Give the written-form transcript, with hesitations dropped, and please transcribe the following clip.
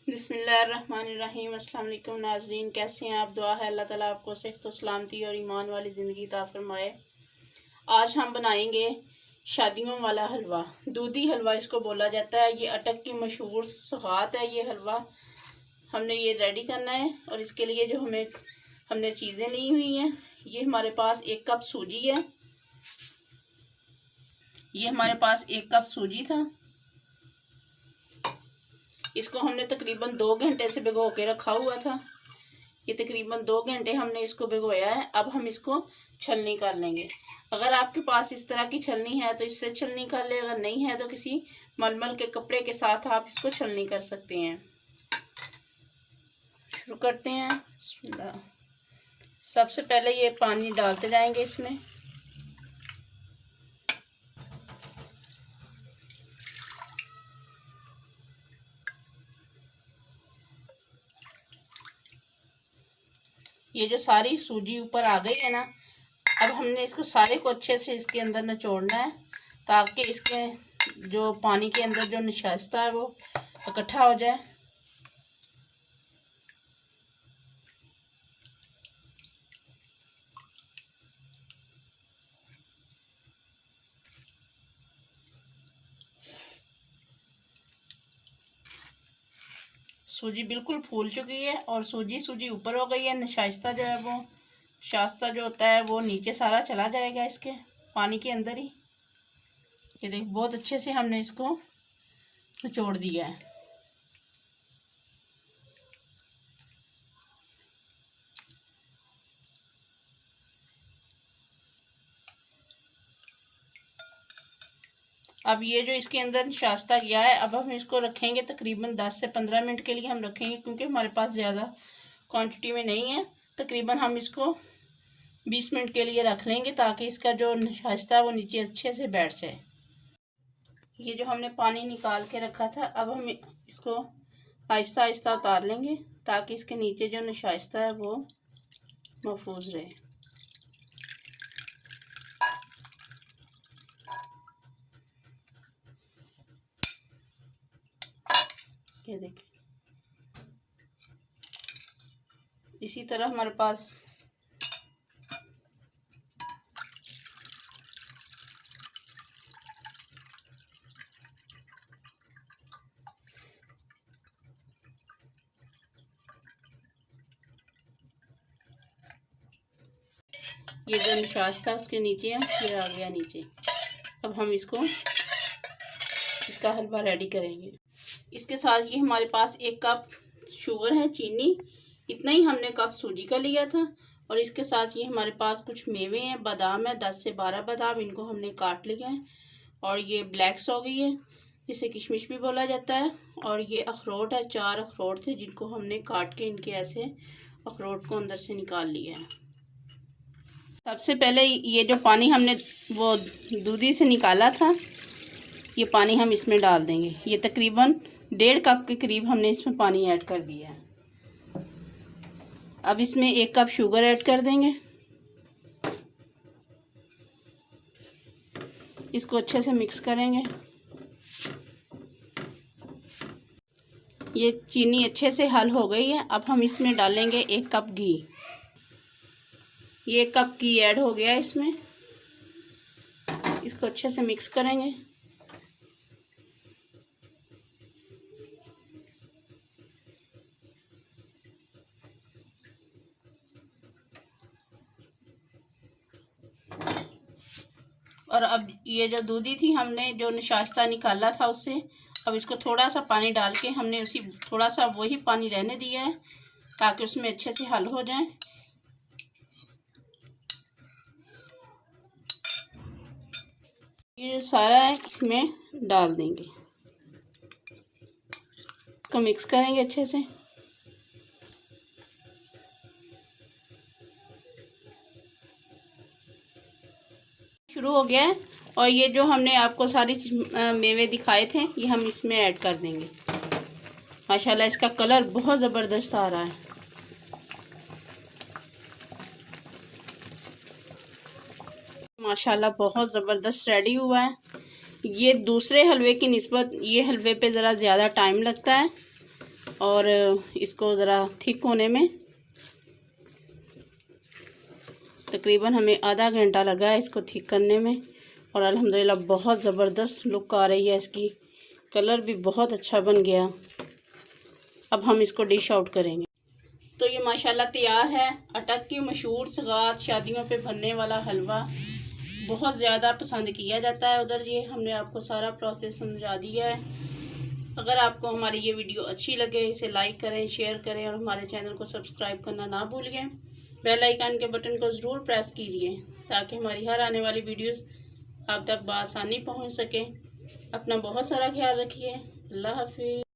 बिस्मिल्लाहिर्रहमानिर्रहीम। अस्सलाम वालेकुम नाज़रीन, कैसे हैं आप? दुआ है अल्लाह ताला आपको सेहत व सलामती और ईमान वाली ज़िंदगी अता फरमाए। आज हम बनाएंगे शादियों वाला हलवा। दूधी हलवा इसको बोला जाता है। ये अटक की मशहूर सौगात है। ये हलवा हमने ये रेडी करना है और इसके लिए जो हमने चीज़ें ली हुई हैं, ये हमारे पास 1 कप सूजी है। ये हमारे पास 1 कप सूजी था। इसको हमने तकरीबन 2 घंटे से भिगो के रखा हुआ था। ये तकरीबन 2 घंटे हमने इसको भिगोया है। अब हम इसको छलनी कर लेंगे। अगर आपके पास इस तरह की छलनी है तो इससे छलनी कर ले, अगर नहीं है तो किसी मलमल के कपड़े के साथ आप इसको छलनी कर सकते हैं। शुरू करते हैं। सबसे पहले ये पानी डालते जाएंगे इसमें। ये जो सारी सूजी ऊपर आ गई है ना, अब हमने इसको सारे को अच्छे से इसके अंदर निचोड़ना है ताकि इसके जो पानी के अंदर जो नशास्ता है वो इकट्ठा हो जाए। सूजी बिल्कुल फूल चुकी है और सूजी ऊपर हो गई है। नशास्ता जो है वो शास्ता जो होता है वो नीचे सारा चला जाएगा इसके पानी के अंदर ही। ये देख, बहुत अच्छे से हमने इसको निचोड़ दिया है। अब ये जो इसके अंदर शास्ता गया है, अब हम इसको रखेंगे तकरीबन 10 से 15 मिनट के लिए हम रखेंगे, क्योंकि हमारे पास ज़्यादा क्वांटिटी में नहीं है। तकरीबन हम इसको 20 मिनट के लिए रख लेंगे ताकि इसका जो शास्ता है वो नीचे अच्छे से बैठ जाए। ये जो हमने पानी निकाल के रखा था, अब हम इसको आहिस्ता आहिस्ता उतार लेंगे ताकि इसके नीचे जो नशास्ता है वो महफूज रहे। ये देखिए, इसी तरह हमारे पास ये जो निशास था उसके नीचे है, ये आ गया नीचे। अब हम इसका हलवा रेडी करेंगे। इसके साथ ये हमारे पास 1 कप शुगर है, चीनी, इतना ही हमने कप सूजी का लिया था। और इसके साथ ये हमारे पास कुछ मेवे हैं, बादाम है, 10 से 12 बादाम, इनको हमने काट लिया है। और ये ब्लैक सौगी है जिसे किशमिश भी बोला जाता है। और ये अखरोट है, 4 अखरोट थे जिनको हमने काट के इनके ऐसे अखरोट को अंदर से निकाल लिया है। सबसे पहले ये जो पानी हमने वो दूधी से निकाला था, ये पानी हम इसमें डाल देंगे। ये तकरीबन 1.5 कप के करीब हमने इसमें पानी ऐड कर दिया है। अब इसमें 1 कप शुगर ऐड कर देंगे। इसको अच्छे से मिक्स करेंगे। ये चीनी अच्छे से हल हो गई है। अब हम इसमें डालेंगे 1 कप घी। ये 1 कप घी ऐड हो गया इसमें। इसको अच्छे से मिक्स करेंगे। और अब ये जो दूधी थी हमने जो निशास्ता निकाला था उससे, अब इसको थोड़ा सा पानी डाल के हमने उसी थोड़ा सा वही पानी रहने दिया है ताकि उसमें अच्छे से हल हो जाए। ये सारा है इसमें डाल देंगे, इसको मिक्स करेंगे अच्छे से। शुरू हो गया है। और ये जो हमने आपको सारी मेवे दिखाए थे ये हम इसमें ऐड कर देंगे। माशाल्लाह इसका कलर बहुत ज़बरदस्त आ रहा है। माशाल्लाह बहुत ज़बरदस्त रेडी हुआ है। ये दूसरे हलवे की निस्बत ये हलवे पे ज़रा ज़्यादा टाइम लगता है, और इसको ज़रा थिक होने में तकरीबन हमें आधा घंटा लगा है इसको थिक करने में। और अल्हम्दुलिल्लाह बहुत ज़बरदस्त लुक आ रही है इसकी, कलर भी बहुत अच्छा बन गया। अब हम इसको डिश आउट करेंगे। तो ये माशाल्लाह तैयार है। अटक की मशहूर सगात शादियों पे बनने वाला हलवा बहुत ज़्यादा पसंद किया जाता है उधर। ये हमने आपको सारा प्रोसेस समझा दिया है। अगर आपको हमारी ये वीडियो अच्छी लगे इसे लाइक करें, शेयर करें और हमारे चैनल को सब्सक्राइब करना ना भूलिए। बेल आइकन के बटन को ज़रूर प्रेस कीजिए ताकि हमारी हर आने वाली वीडियोस आप तक बआसानी पहुंच सके। अपना बहुत सारा ख्याल रखिए। अल्लाह हाफिज़।